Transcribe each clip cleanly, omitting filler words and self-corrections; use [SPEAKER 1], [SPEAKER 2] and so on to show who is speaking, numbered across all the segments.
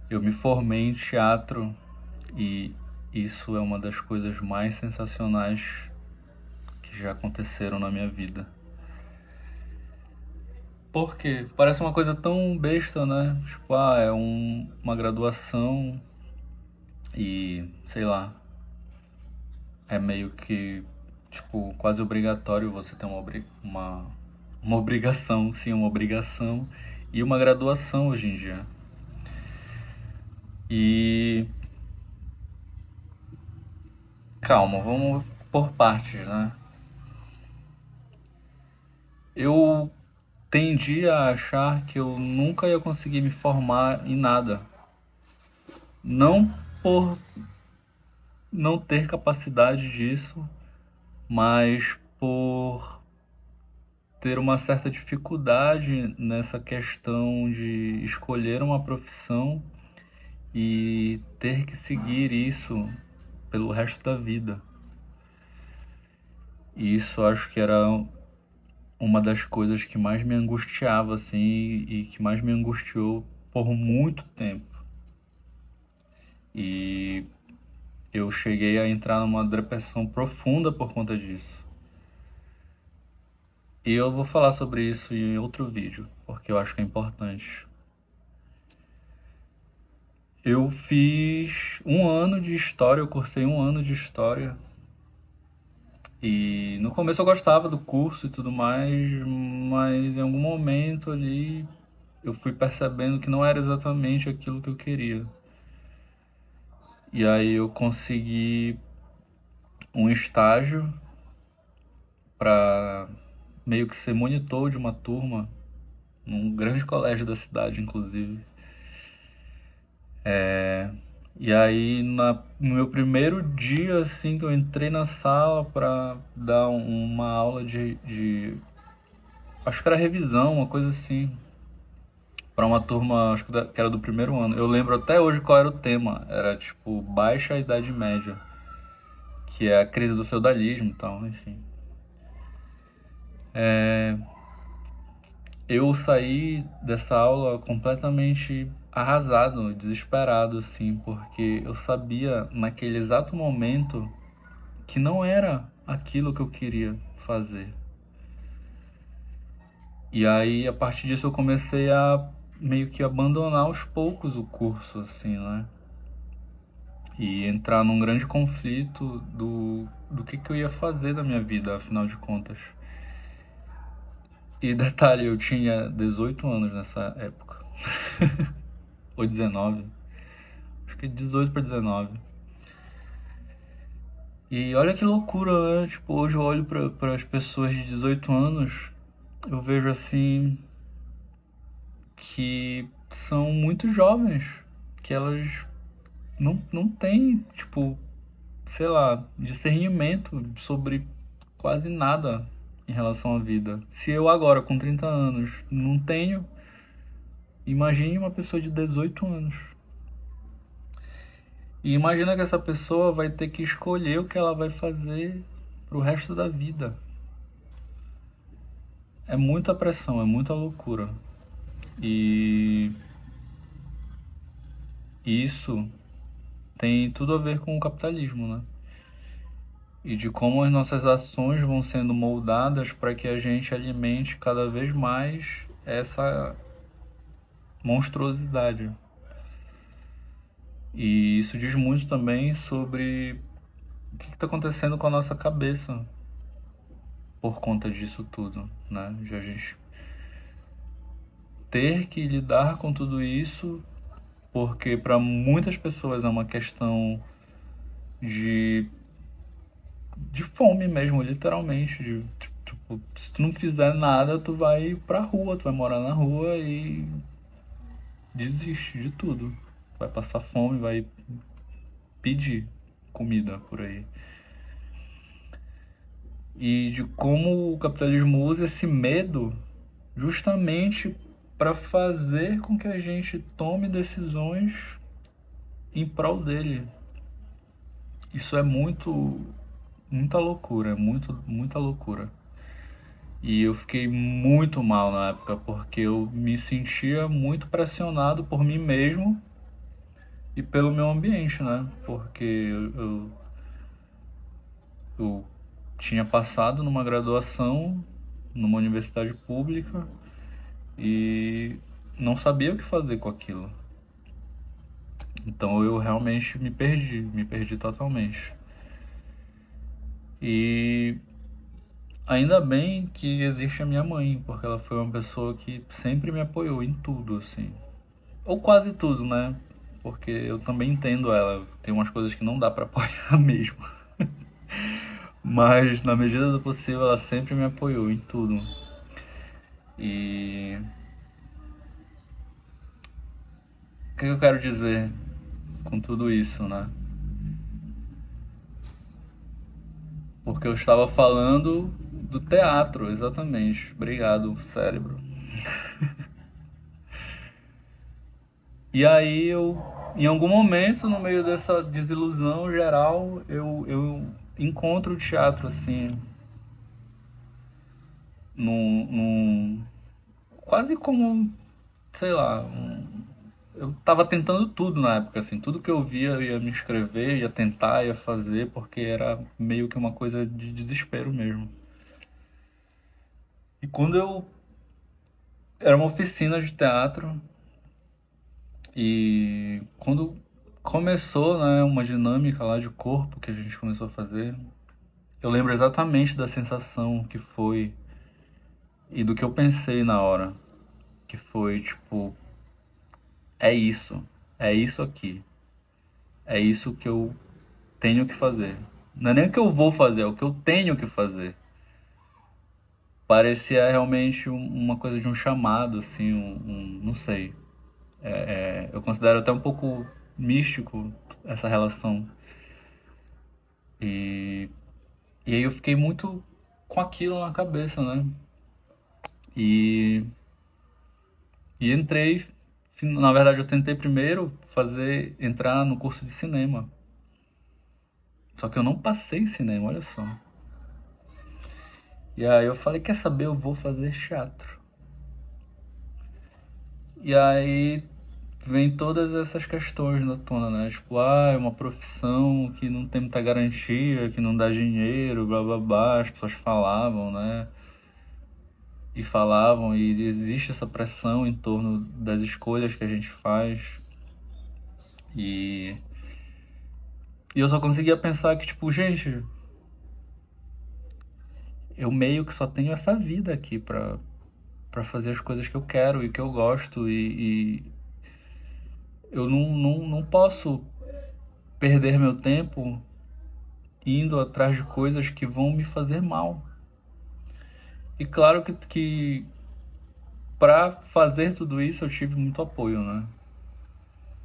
[SPEAKER 1] Eu me formei em teatro e isso é uma das coisas mais sensacionais que já aconteceram na minha vida. Porque parece uma coisa tão besta, né? Tipo, é uma graduação e, sei lá, é meio que, tipo, quase obrigatório você ter uma obrigação, sim, uma obrigação e uma graduação hoje em dia. E calma, vamos por partes, né? Eu tendi a achar que eu nunca ia conseguir me formar em nada. Não por não ter capacidade disso, mas por ter uma certa dificuldade nessa questão de escolher uma profissão e ter que seguir isso pelo resto da vida. E isso acho que era uma das coisas que mais me angustiava assim e que mais me angustiou por muito tempo. E eu cheguei a entrar numa depressão profunda por conta disso. E eu vou falar sobre isso em outro vídeo, porque eu acho que é importante. Eu fiz um ano de história, eu cursei um ano de história. E no começo eu gostava do curso e tudo mais, mas em algum momento ali eu fui percebendo que não era exatamente aquilo que eu queria. E aí eu consegui um estágio para meio que ser monitor de uma turma, num grande colégio da cidade, inclusive. E aí no meu primeiro dia, assim, que eu entrei na sala para dar uma aula acho que era revisão, uma coisa assim, para uma turma, acho que era do primeiro ano. Eu lembro até hoje qual era o tema, era tipo Baixa Idade Média, que é a crise do feudalismo e tal, enfim. Eu saí dessa aula completamente arrasado, desesperado, assim, porque eu sabia naquele exato momento que não era aquilo que eu queria fazer. E aí, a partir disso, eu comecei a meio que abandonar aos poucos o curso, assim, né? E entrar num grande conflito do que eu ia fazer da minha vida, afinal de contas. E detalhe, eu tinha 18 anos nessa época. Ou 19. Acho que 18 para 19. E olha que loucura, né? Tipo, hoje eu olho para as pessoas de 18 anos, eu vejo assim que são muito jovens, que elas não têm, tipo, sei lá, discernimento sobre quase nada em relação à vida. Se eu agora, com 30 anos, não tenho, imagine uma pessoa de 18 anos. E imagina que essa pessoa vai ter que escolher o que ela vai fazer pro resto da vida. É muita pressão, é muita loucura. E isso tem tudo a ver com o capitalismo, né? E de como as nossas ações vão sendo moldadas para que a gente alimente cada vez mais essa monstruosidade. E isso diz muito também sobre o que está acontecendo com a nossa cabeça por conta disso tudo, né? De a gente ter que lidar com tudo isso, porque para muitas pessoas é uma questão de fome mesmo, literalmente. Tipo, se tu não fizer nada, tu vai pra rua, tu vai morar na rua e desiste de tudo. Vai passar fome, vai pedir comida por aí. E de como o capitalismo usa esse medo justamente para fazer com que a gente tome decisões em prol dele. Isso é muita loucura, muita loucura. E eu fiquei muito mal na época, porque eu me sentia muito pressionado por mim mesmo e pelo meu ambiente, né? Porque eu tinha passado numa graduação numa universidade pública e não sabia o que fazer com aquilo. Então eu realmente me perdi totalmente. E ainda bem que existe a minha mãe, porque ela foi uma pessoa que sempre me apoiou em tudo, assim. Ou quase tudo, né? Porque eu também entendo ela. Tem umas coisas que não dá pra apoiar mesmo. Mas na medida do possível ela sempre me apoiou em tudo. E o que eu quero dizer com tudo isso, né? Porque eu estava falando do teatro, exatamente. Obrigado, cérebro. E aí em algum momento, no meio dessa desilusão geral, eu encontro o teatro, assim, num quase como, sei lá, eu tava tentando tudo na época, assim, tudo que eu via eu ia me inscrever, ia tentar, ia fazer, porque era meio que uma coisa de desespero mesmo. E quando eu era uma oficina de teatro e quando começou, né, uma dinâmica lá de corpo que a gente começou a fazer, eu lembro exatamente da sensação que foi e do que eu pensei na hora, que foi tipo, é isso aqui, é isso que eu tenho que fazer. Não é nem o que eu vou fazer, é o que eu tenho que fazer. Parecia realmente uma coisa de um chamado, assim, não sei. Eu considero até um pouco místico essa relação. E, e aí eu fiquei muito com aquilo na cabeça, né? E, e entrei, na verdade eu tentei primeiro entrar no curso de cinema. Só que eu não passei em cinema, olha só. E aí eu falei, quer saber, eu vou fazer teatro. E aí vem todas essas questões na tona, né? Tipo, é uma profissão que não tem muita garantia, que não dá dinheiro, blá blá blá, as pessoas falavam, né? E falavam, e existe essa pressão em torno das escolhas que a gente faz. E, e eu só conseguia pensar que, tipo, gente, eu meio que só tenho essa vida aqui pra fazer as coisas que eu quero e que eu gosto, e eu não posso perder meu tempo indo atrás de coisas que vão me fazer mal. E claro que para fazer tudo isso eu tive muito apoio, né?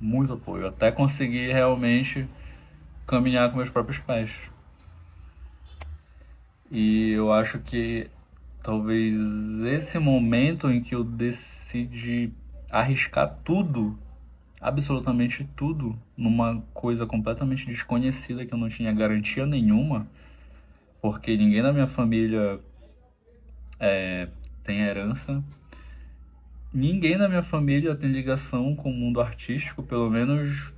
[SPEAKER 1] Muito apoio, até conseguir realmente caminhar com meus próprios pés. E eu acho que talvez esse momento em que eu decidi arriscar tudo, absolutamente tudo, numa coisa completamente desconhecida que eu não tinha garantia nenhuma, porque ninguém na minha família tem herança, ninguém na minha família tem ligação com o mundo artístico, pelo menos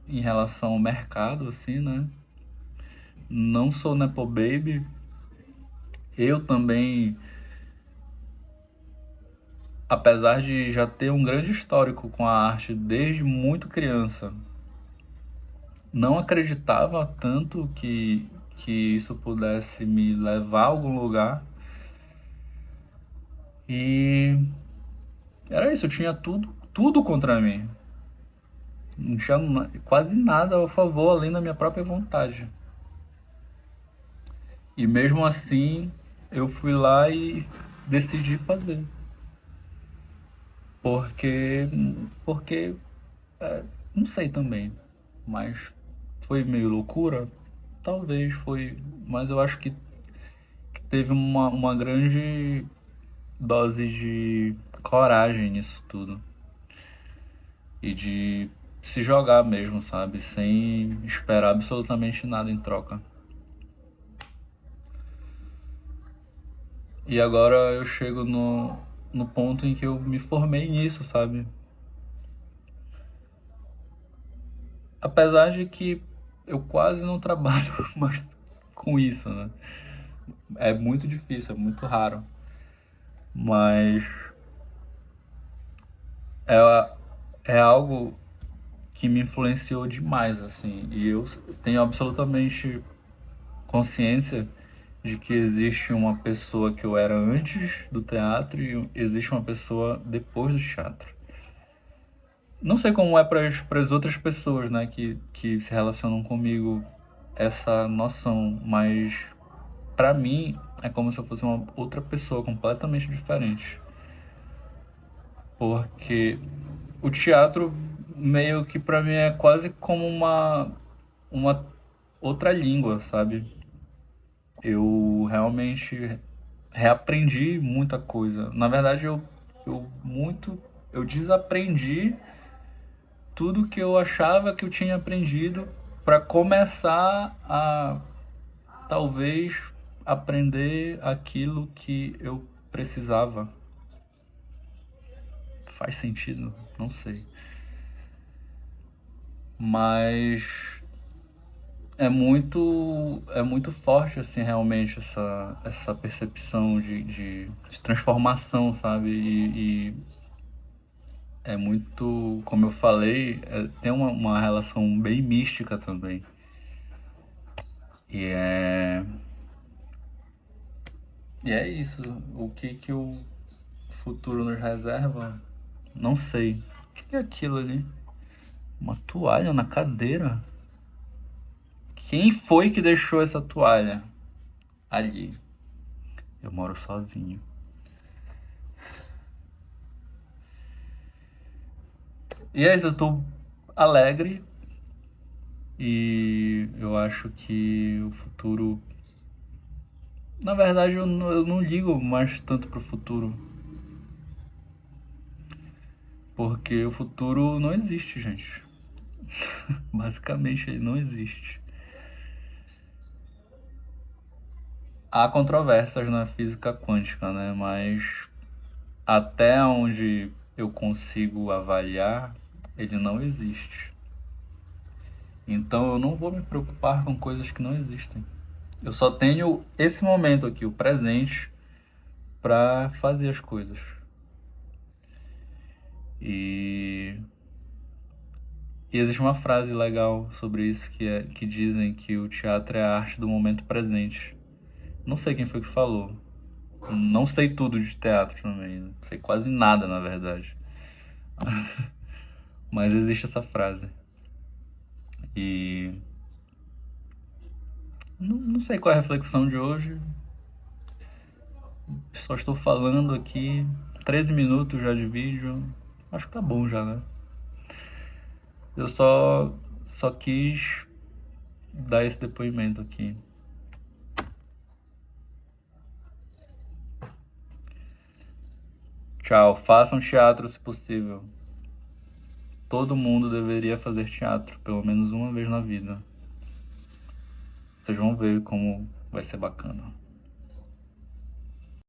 [SPEAKER 1] em relação ao mercado, assim, né? Não sou nepo baby. Eu também, apesar de já ter um grande histórico com a arte desde muito criança, não acreditava tanto que isso pudesse me levar a algum lugar. E era isso, eu tinha tudo contra mim. Não tinha quase nada a favor além da minha própria vontade. E mesmo assim, eu fui lá e decidi fazer. Porque, porque, não sei também, mas foi meio loucura? Talvez foi, mas eu acho que teve uma grande dose de coragem nisso tudo. E de se jogar mesmo, sabe? Sem esperar absolutamente nada em troca. E agora eu chego no ponto em que eu me formei nisso, sabe? apesar de que eu quase não trabalho mais com isso, né? É muito difícil, é muito raro. Mas é, é algo que me influenciou demais, assim. E eu tenho absolutamente consciência de que existe uma pessoa que eu era antes do teatro e existe uma pessoa depois do teatro. Não sei como é para as outras pessoas, né, que se relacionam comigo essa noção, mas para mim é como se eu fosse uma outra pessoa completamente diferente. Porque o teatro meio que para mim é quase como uma outra língua, sabe? Eu realmente reaprendi muita coisa. Na verdade, eu desaprendi tudo que eu achava que eu tinha aprendido para começar a talvez aprender aquilo que eu precisava. Faz sentido? Não sei. Mas é muito forte assim realmente essa percepção de transformação, sabe? E é muito, como eu falei, tem uma relação bem mística também. E é, e é isso. O que o futuro nos reserva? Não sei. O que é aquilo ali? Uma toalha na cadeira? Quem foi que deixou essa toalha ali? Eu moro sozinho. E é isso, eu tô alegre e eu acho que o futuro. Na verdade, eu não ligo mais tanto pro futuro. Porque o futuro não existe, gente. Basicamente, ele não existe. Há controvérsias na física quântica, né? Mas até onde eu consigo avaliar, ele não existe. Então eu não vou me preocupar com coisas que não existem. Eu só tenho esse momento aqui, o presente, para fazer as coisas. E existe uma frase legal sobre isso que dizem que o teatro é a arte do momento presente. Não sei quem foi que falou. Não sei tudo de teatro também. Não sei quase nada, na verdade. Mas existe essa frase. E não sei qual é a reflexão de hoje. Só estou falando aqui 13 minutos já de vídeo. Acho que tá bom já, né? Eu só quis dar esse depoimento aqui. Tchau. Façam teatro se possível. Todo mundo deveria fazer teatro, pelo menos uma vez na vida. Vocês vão ver como vai ser bacana.